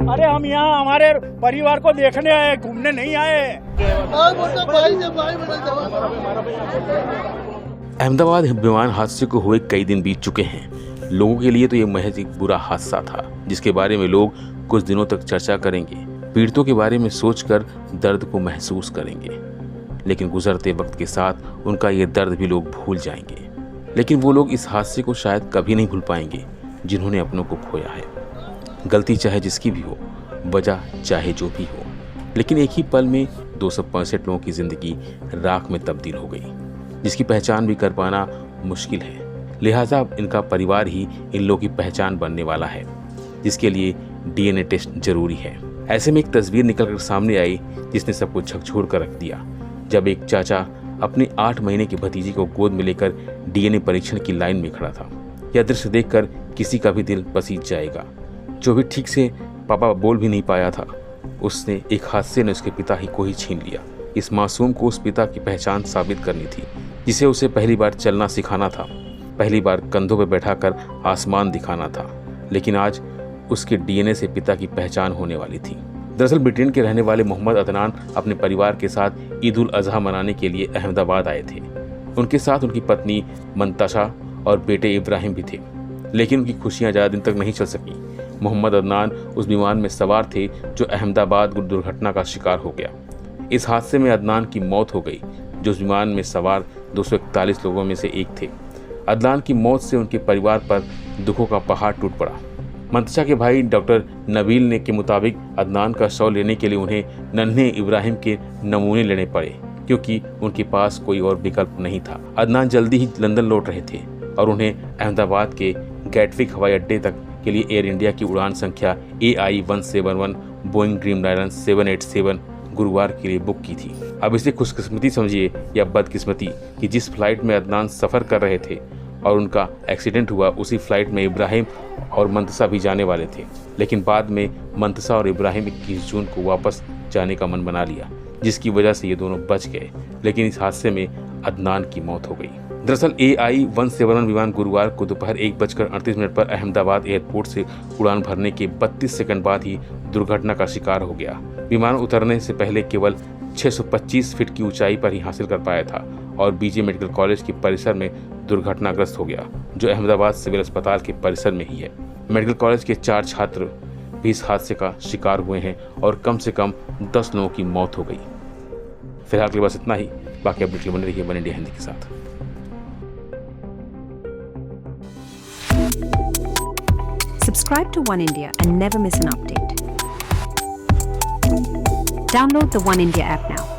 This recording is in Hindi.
अरे हम यहाँ हमारे परिवार को देखने आए, घूमने नहीं आए। अहमदाबाद विमान हादसे को हुए कई दिन बीत चुके हैं। लोगों के लिए तो ये महज एक बुरा हादसा था जिसके बारे में लोग कुछ दिनों तक चर्चा करेंगे, पीड़ितों के बारे में सोचकर दर्द को महसूस करेंगे, लेकिन गुजरते वक्त के साथ उनका ये दर्द भी लोग भूल जाएंगे। लेकिन वो लोग इस हादसे को शायद कभी नहीं भूल पाएंगे जिन्होंने अपनों को खोया है। गलती चाहे जिसकी भी हो, वजह चाहे जो भी हो, लेकिन एक ही पल में 265 लोगों की जिंदगी राख में तब्दील हो गई, जिसकी पहचान भी कर पाना मुश्किल है। लिहाजा इनका परिवार ही इन लोगों की पहचान बनने वाला है, जिसके लिए डीएनए टेस्ट जरूरी है। ऐसे में एक तस्वीर निकलकर सामने आई जिसने सबको झकझोर कर रख दिया। जब एक चाचा अपने 8 महीने की भतीजी को गोद में लेकर डीएनए परीक्षण की लाइन में खड़ा था। यह दृश्य देखकर किसी का भी दिल पसीज जाएगा। जो भी ठीक से पापा बोल भी नहीं पाया था, उसने एक हादसे ने उसके पिता ही को ही छीन लिया। इस मासूम को उस पिता की पहचान साबित करनी थी जिसे उसे पहली बार चलना सिखाना था, पहली बार कंधों पर बैठाकर आसमान दिखाना था। लेकिन आज उसके डीएनए से पिता की पहचान होने वाली थी। दरअसल ब्रिटेन के रहने वाले मोहम्मद अदनान अपने परिवार के साथ ईद उल अजहा मनाने के लिए अहमदाबाद आए थे। उनके साथ उनकी पत्नी मंतशा और बेटे इब्राहिम भी थे, लेकिन उनकी खुशियां ज़्यादा दिन तक नहीं चल सकी। मोहम्मद अदनान उस विमान में सवार थे जो अहमदाबाद दुर्घटना का शिकार हो गया। इस हादसे में अदनान की मौत हो गई, जो उस विमान में सवार 241 लोगों में से एक थे। अदनान की मौत से उनके परिवार पर दुखों का पहाड़ टूट पड़ा। मंतशा के भाई डॉक्टर नबील ने के मुताबिक अदनान का शव लेने के लिए उन्हें नन्हे इब्राहिम के नमूने लेने पड़े, क्योंकि उनके पास कोई और विकल्प नहीं था। अदनान जल्दी ही लंदन लौट रहे थे और उन्हें अहमदाबाद के गैटविक हवाई अड्डे तक के लिए एयर इंडिया की उड़ान संख्या AI-171 बोइंग ड्रीमलाइनर 787 गुरुवार के लिए बुक की थी। अब इसे खुशकिस्मती समझिए या बदकिस्मती कि जिस फ्लाइट में अदनान सफ़र कर रहे थे और उनका एक्सीडेंट हुआ, उसी फ्लाइट में इब्राहिम और मंतशा भी जाने वाले थे। लेकिन बाद में मंतशा और इब्राहिम 21 जून को वापस जाने का मन बना लिया, जिसकी वजह से ये दोनों बच गए। लेकिन इस हादसे में अदनान की मौत हो गई। दरअसल AI-171 विमान गुरुवार को दोपहर 1:38 पर अहमदाबाद एयरपोर्ट से उड़ान भरने के 32 सेकंड बाद ही दुर्घटना का शिकार हो गया। विमान उतरने से पहले केवल 625 फीट की ऊंचाई पर ही हासिल कर पाया था और बीजे मेडिकल कॉलेज के परिसर में दुर्घटनाग्रस्त हो गया, जो अहमदाबाद सिविल अस्पताल के परिसर में ही है। मेडिकल कॉलेज के 4 छात्र भी इस हादसे का शिकार हुए हैं और कम से कम 10 लोगों की मौत हो गई। फिलहाल के लिए बस इतना ही। बाकी अपडेट बने रहिए वन इंडिया हिंदी के साथ। Subscribe to One India and never miss an update. Download the One India app now.